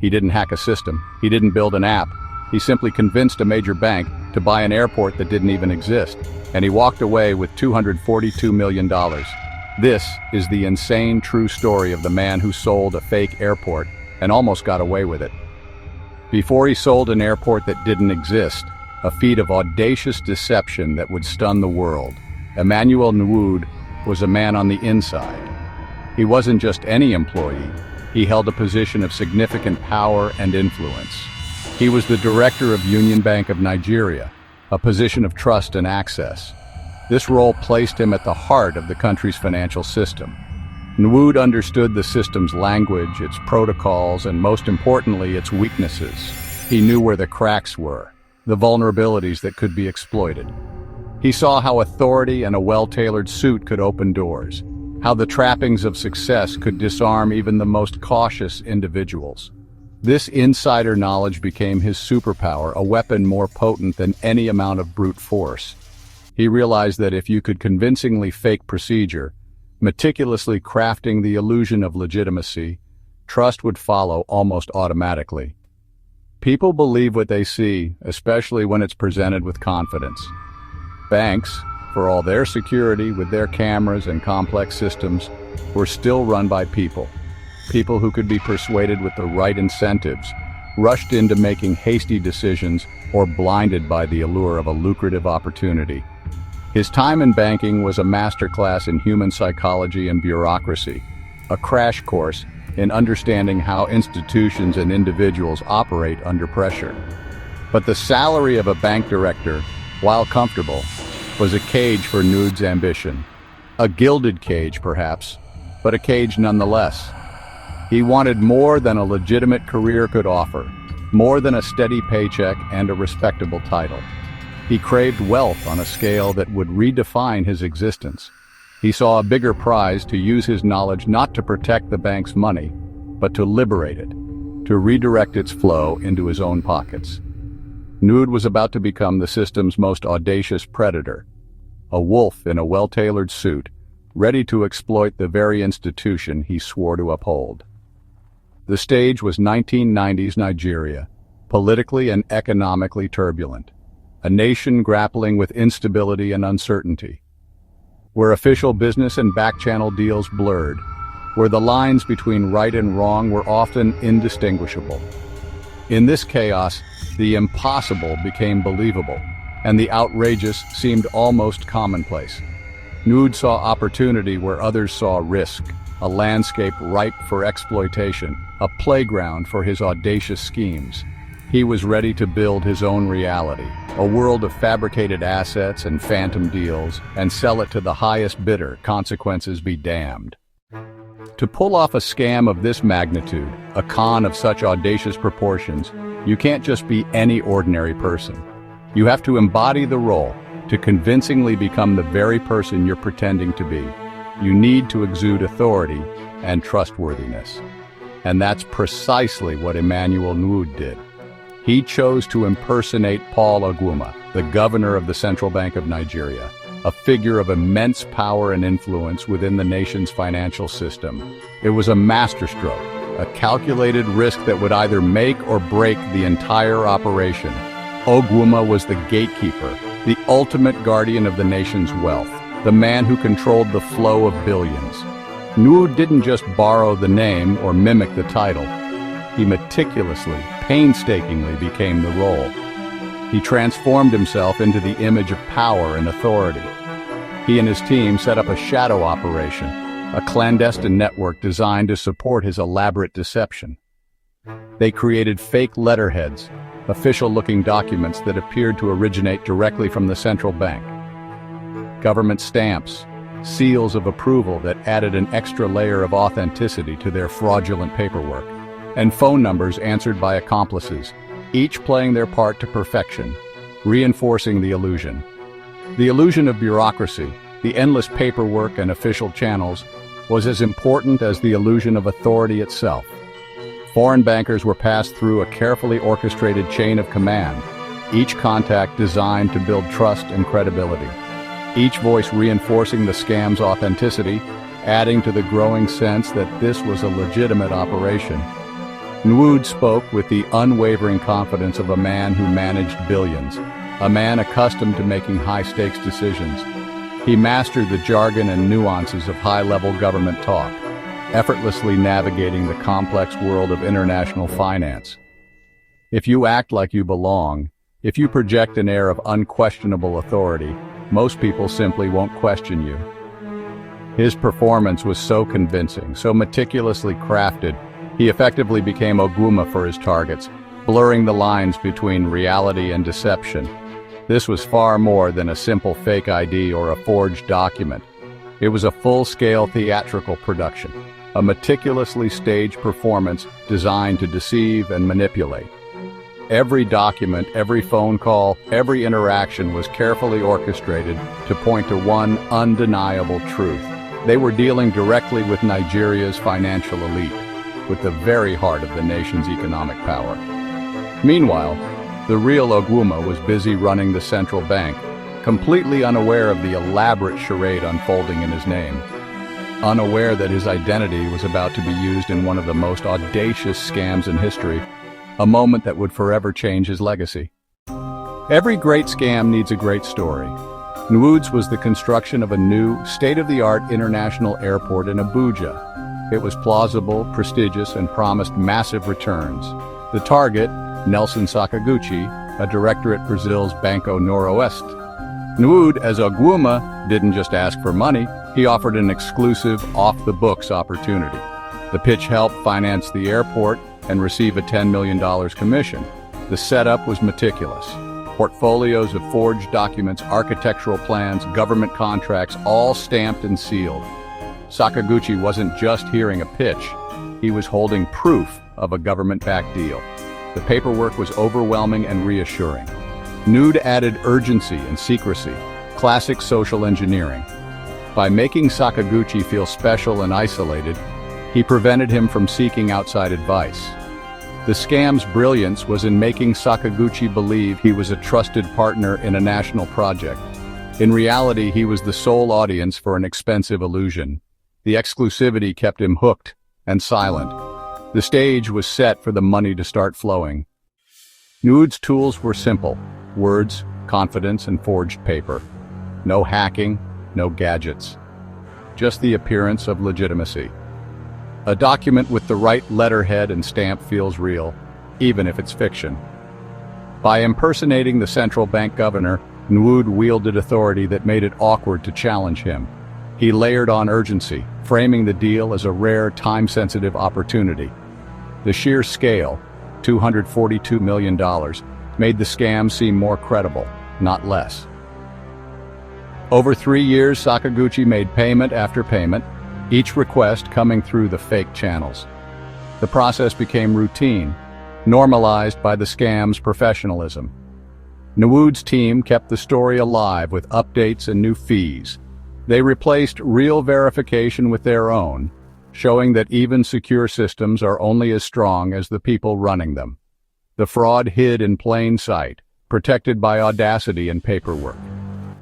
He didn't hack a system. He didn't build an app. He simply convinced a major bank to buy an airport that didn't even exist, and he walked away with $242 million. This is the insane true story of the man who sold a fake airport and almost got away with it. Before he sold an airport that didn't exist, a feat of audacious deception that would stun the world, Emmanuel Nwude was a man on the inside. He wasn't just any employee. He held a position of significant power and influence. He was the director of Union Bank of Nigeria, a position of trust and access. This role placed him at the heart of the country's financial system. Nwude understood the system's language, its protocols, and most importantly, its weaknesses. He knew where the cracks were, the vulnerabilities that could be exploited. He saw how authority and a well-tailored suit could open doors, how the trappings of success could disarm even the most cautious individuals. This insider knowledge became his superpower, a weapon more potent than any amount of brute force. He realized that if you could convincingly fake procedure, meticulously crafting the illusion of legitimacy, trust would follow almost automatically. People believe what they see, especially when it's presented with confidence. Banks, for all their security with their cameras and complex systems, were still run by people. People who could be persuaded with the right incentives, rushed into making hasty decisions, or blinded by the allure of a lucrative opportunity. His time in banking was a masterclass in human psychology and bureaucracy, a crash course in understanding how institutions and individuals operate under pressure. But the salary of a bank director, while comfortable, was a cage for Nwude's ambition. A gilded cage, perhaps, but a cage nonetheless. He wanted more than a legitimate career could offer, more than a steady paycheck and a respectable title. He craved wealth on a scale that would redefine his existence. He saw a bigger prize to use his knowledge not to protect the bank's money, but to liberate it, to redirect its flow into his own pockets. Nwude was about to become the system's most audacious predator, a wolf in a well-tailored suit, ready to exploit the very institution he swore to uphold. The stage was 1990s Nigeria, politically and economically turbulent, a nation grappling with instability and uncertainty, where official business and back-channel deals blurred, where the lines between right and wrong were often indistinguishable. In this chaos, the impossible became believable, and the outrageous seemed almost commonplace. Nwude saw opportunity where others saw risk, a landscape ripe for exploitation, a playground for his audacious schemes. He was ready to build his own reality, a world of fabricated assets and phantom deals, and sell it to the highest bidder, consequences be damned. To pull off a scam of this magnitude, a con of such audacious proportions, you can't just be any ordinary person. You have to embody the role, to convincingly become the very person you're pretending to be. You need to exude authority and trustworthiness. And that's precisely what Emmanuel Nwude did. He chose to impersonate Paul Ogwuma, the governor of the Central Bank of Nigeria, a figure of immense power and influence within the nation's financial system. It was a masterstroke, a calculated risk that would either make or break the entire operation. Ogwuma was the gatekeeper, the ultimate guardian of the nation's wealth, the man who controlled the flow of billions. Nwude didn't just borrow the name or mimic the title. He meticulously, painstakingly became the role. He transformed himself into the image of power and authority. He and his team set up a shadow operation, a clandestine network designed to support his elaborate deception. They created fake letterheads, official-looking documents that appeared to originate directly from the central bank. Government stamps, seals of approval that added an extra layer of authenticity to their fraudulent paperwork, and phone numbers answered by accomplices, each playing their part to perfection, reinforcing the illusion. The illusion of bureaucracy, the endless paperwork and official channels, was as important as the illusion of authority itself. Foreign bankers were passed through a carefully orchestrated chain of command, each contact designed to build trust and credibility, each voice reinforcing the scam's authenticity, adding to the growing sense that this was a legitimate operation. Nwude spoke with the unwavering confidence of a man who managed billions, a man accustomed to making high-stakes decisions. He mastered the jargon and nuances of high-level government talk, effortlessly navigating the complex world of international finance. If you act like you belong, if you project an air of unquestionable authority, most people simply won't question you. His performance was so convincing, so meticulously crafted, he effectively became Ogwuma for his targets, blurring the lines between reality and deception. This was far more than a simple fake ID or a forged document. It was a full-scale theatrical production, a meticulously staged performance designed to deceive and manipulate. Every document, every phone call, every interaction was carefully orchestrated to point to one undeniable truth. They were dealing directly with Nigeria's financial elite, with the very heart of the nation's economic power. Meanwhile, the real Ogwuma was busy running the central bank, completely unaware of the elaborate charade unfolding in his name, unaware that his identity was about to be used in one of the most audacious scams in history, a moment that would forever change his legacy. Every great scam needs a great story. Nwude's was the construction of a new, state-of-the-art international airport in Abuja. It was plausible, prestigious, and promised massive returns. The target, Nelson Sakaguchi, a director at Brazil's Banco Noroeste. Nwude, as Ogwuma, didn't just ask for money, he offered an exclusive, off-the-books opportunity. The pitch helped finance the airport and receive a $10 million commission. The setup was meticulous. Portfolios of forged documents, architectural plans, government contracts, all stamped and sealed. Sakaguchi wasn't just hearing a pitch, he was holding proof of a government-backed deal. The paperwork was overwhelming and reassuring. Nwude added urgency and secrecy, classic social engineering. By making Sakaguchi feel special and isolated, he prevented him from seeking outside advice. The scam's brilliance was in making Sakaguchi believe he was a trusted partner in a national project. In reality, he was the sole audience for an expensive illusion. The exclusivity kept him hooked and silent. The stage was set for the money to start flowing. Nwude's tools were simple: words, confidence, and forged paper. No hacking, no gadgets. Just the appearance of legitimacy. A document with the right letterhead and stamp feels real, even if it's fiction. By impersonating the central bank governor, Nwude wielded authority that made it awkward to challenge him. He layered on urgency, framing the deal as a rare, time-sensitive opportunity. The sheer scale, $242 million, made the scam seem more credible, not less. Over 3 years, Sakaguchi made payment after payment, each request coming through the fake channels. The process became routine, normalized by the scam's professionalism. Nwude's team kept the story alive with updates and new fees. They replaced real verification with their own, showing that even secure systems are only as strong as the people running them. The fraud hid in plain sight, protected by Audacity and paperwork.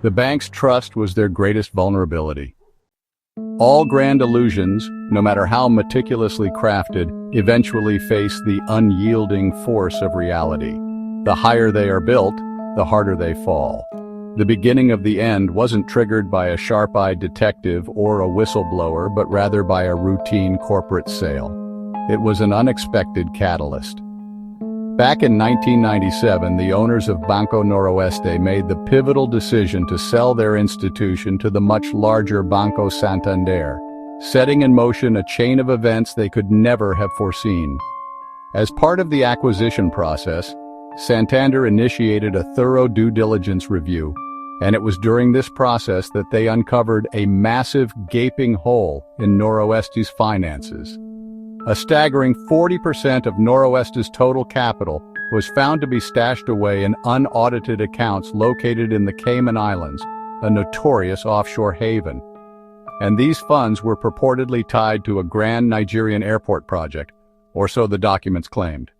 The bank's trust was their greatest vulnerability. All grand illusions, no matter how meticulously crafted, eventually face the unyielding force of reality. The higher they are built, the harder they fall. The beginning of the end wasn't triggered by a sharp-eyed detective or a whistleblower, but rather by a routine corporate sale. It was an unexpected catalyst. Back in 1997, the owners of Banco Noroeste made the pivotal decision to sell their institution to the much larger Banco Santander, setting in motion a chain of events they could never have foreseen. As part of the acquisition process, Santander initiated a thorough due diligence review, and it was during this process that they uncovered a massive gaping hole in Noroeste's finances. A staggering 40% of Noroeste's total capital was found to be stashed away in unaudited accounts located in the Cayman Islands, a notorious offshore haven. And these funds were purportedly tied to a grand Nigerian airport project, or so the documents claimed.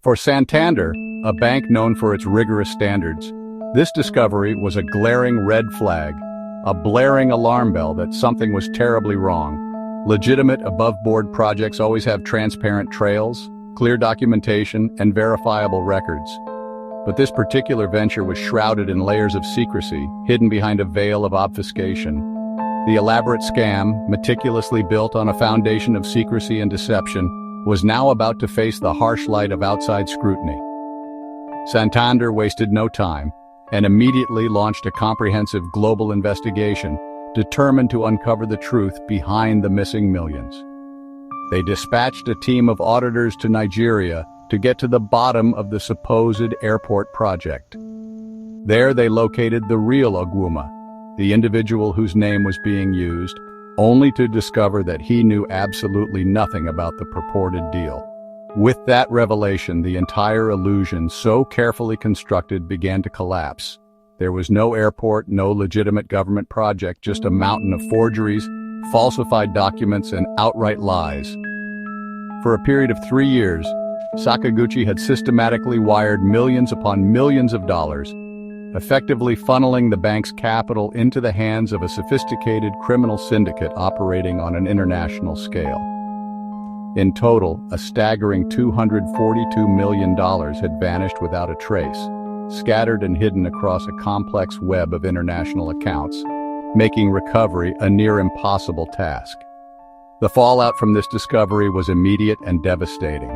For Santander, a bank known for its rigorous standards, this discovery was a glaring red flag, a blaring alarm bell that something was terribly wrong. Legitimate above-board projects always have transparent trails, clear documentation, and verifiable records. But this particular venture was shrouded in layers of secrecy, hidden behind a veil of obfuscation. The elaborate scam, meticulously built on a foundation of secrecy and deception, was now about to face the harsh light of outside scrutiny. Santander wasted no time and immediately launched a comprehensive global investigation, determined to uncover the truth behind the missing millions. They dispatched a team of auditors to Nigeria to get to the bottom of the supposed airport project. There they located the real Ogwuma, the individual whose name was being used, only to discover that he knew absolutely nothing about the purported deal. With that revelation, the entire illusion, so carefully constructed, began to collapse. There was no airport, no legitimate government project, just a mountain of forgeries, falsified documents, and outright lies. For a period of 3 years, Sakaguchi had systematically wired millions upon millions of dollars, effectively funneling the bank's capital into the hands of a sophisticated criminal syndicate operating on an international scale. In total, a staggering $242 million had vanished without a trace, scattered and hidden across a complex web of international accounts, making recovery a near impossible task. The fallout from this discovery was immediate and devastating.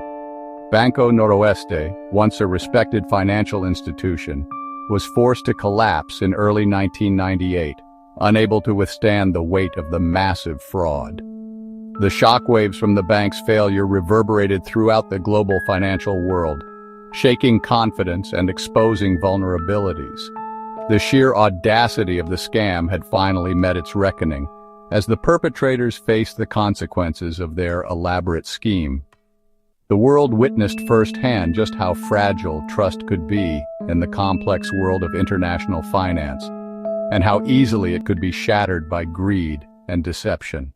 Banco Noroeste, once a respected financial institution, was forced to collapse in early 1998, unable to withstand the weight of the massive fraud. The shockwaves from the bank's failure reverberated throughout the global financial world, shaking confidence and exposing vulnerabilities. The sheer audacity of the scam had finally met its reckoning, as the perpetrators faced the consequences of their elaborate scheme. The world witnessed firsthand just how fragile trust could be in the complex world of international finance, and how easily it could be shattered by greed and deception.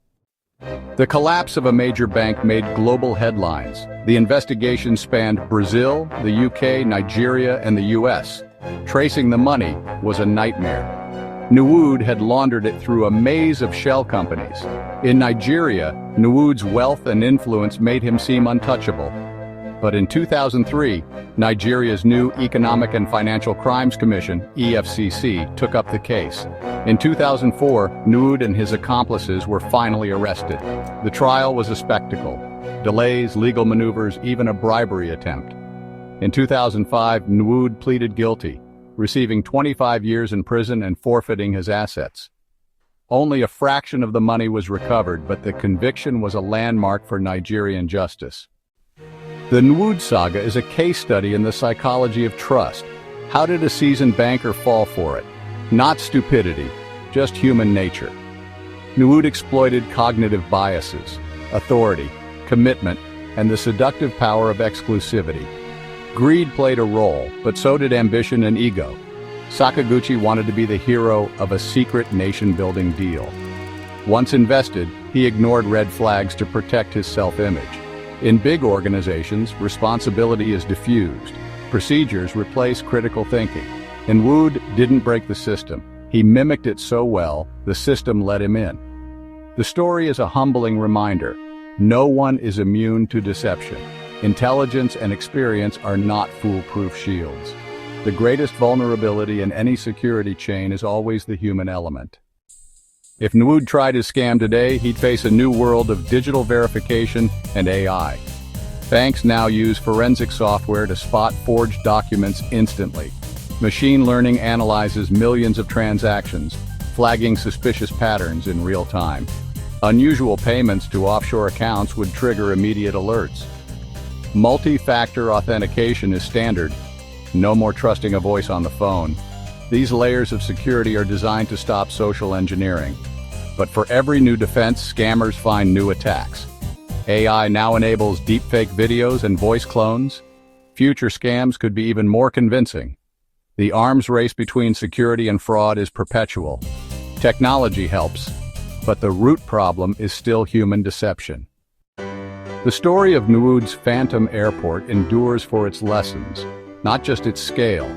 The collapse of a major bank made global headlines. The investigation spanned Brazil, the UK, Nigeria, and the US. Tracing the money was a nightmare. Nwude had laundered it through a maze of shell companies. In Nigeria, Nwude's wealth and influence made him seem untouchable. But in 2003, Nigeria's new Economic and Financial Crimes Commission, EFCC, took up the case. In 2004, Nwude and his accomplices were finally arrested. The trial was a spectacle. Delays, legal maneuvers, even a bribery attempt. In 2005, Nwude pleaded guilty, receiving 25 years in prison and forfeiting his assets. Only a fraction of the money was recovered, but the conviction was a landmark for Nigerian justice. The Nwude saga is a case study in the psychology of trust. How did a seasoned banker fall for it? Not stupidity, just human nature. Nwude exploited cognitive biases, authority, commitment, and the seductive power of exclusivity. Greed played a role, but so did ambition and ego. Sakaguchi wanted to be the hero of a secret nation-building deal. Once invested, he ignored red flags to protect his self-image. In big organizations, responsibility is diffused. Procedures replace critical thinking. And Nwude didn't break the system. He mimicked it so well, the system let him in. The story is a humbling reminder. No one is immune to deception. Intelligence and experience are not foolproof shields. The greatest vulnerability in any security chain is always the human element. If Nwude tried his scam today, he'd face a new world of digital verification and AI. Banks now use forensic software to spot forged documents instantly. Machine learning analyzes millions of transactions, flagging suspicious patterns in real time. Unusual payments to offshore accounts would trigger immediate alerts. Multi-factor authentication is standard. No more trusting a voice on the phone. These layers of security are designed to stop social engineering. But for every new defense, scammers find new attacks. AI now enables deepfake videos and voice clones. Future scams could be even more convincing. The arms race between security and fraud is perpetual. Technology helps, but the root problem is still human deception. The story of Nwude's Phantom Airport endures for its lessons, not just its scale.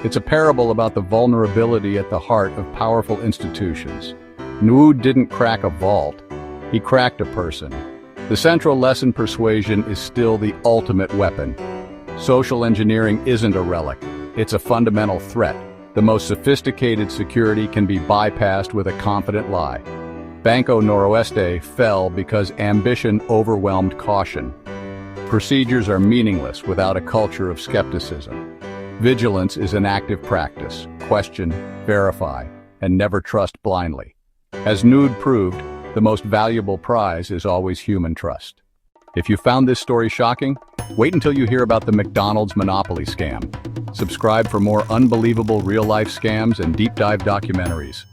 It's a parable about the vulnerability at the heart of powerful institutions. Nwude didn't crack a vault. He cracked a person. The central lesson: persuasion is still the ultimate weapon. Social engineering isn't a relic, it's a fundamental threat. The most sophisticated security can be bypassed with a confident lie. Banco Noroeste fell because ambition overwhelmed caution. Procedures are meaningless without a culture of skepticism. Vigilance is an active practice. Question, verify, and never trust blindly. As Nwude proved, the most valuable prize is always human trust. If you found this story shocking, wait until you hear about the McDonald's Monopoly scam. Subscribe for more unbelievable real-life scams and deep-dive documentaries.